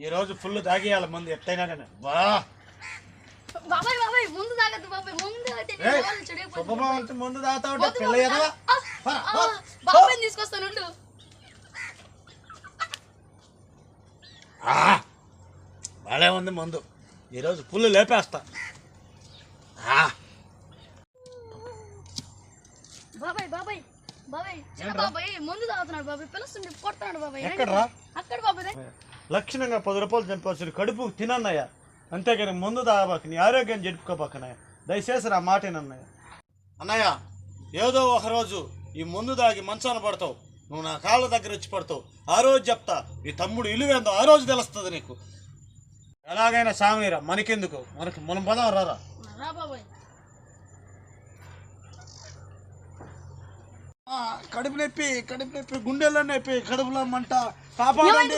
ఈరోజు ఫుల్ తాగేయాలి మందు ఎట్టయినా కానీ బా బాబాయ్ బాబాయ్ ముందు తాగద్దు బాబాయ్ ముందు తాగితే నీ వాళ్ళు చెడిపోతారు శుభమావంతి ముందు తాగుతా ఉంటే పిల్ల ఏదో బాబాయ్ తీసుకొస్తానుండు బాలే ఉంది మందు ఈరోజు ఫుల్ లేపేస్తా బాబాయ్ బాబాయ్ బాబాయ్ చిన్న బాబాయ్ ముందు తాగుతున్నాడు బాబాయ్ పిలుస్తుండే కొడతాడు బాబాయ్ ఎక్కడరా అక్కడ బాబాయ్ లక్షణంగా 10 రూపాయలు చంపవచ్చుడు కడుపు తినన్నయ్య అంతేగాని ముందు తాగబాక నీ ఆరోగ్యం జరుపుకోబాకన్నయ్య దయచేసి నా మాట అన్నయ్య అన్నయ్య ఏదో ఒకరోజు ఈ ముందు తాగి మంచాన పడతావు నువ్వు నా కాళ్ళ దగ్గర వచ్చి పడతావు ఆ రోజు చెప్తా ఈ తమ్ముడు ఇలువేందో ఆ రోజు తెలుస్తుంది నీకు ఎలాగైనా సామీరా మనకెందుకు మనం పదం రారా రా బాబాయ్ కడుపు నొప్పి గుండెల్లో నొప్పి కడుపులో మంట కాపాడండి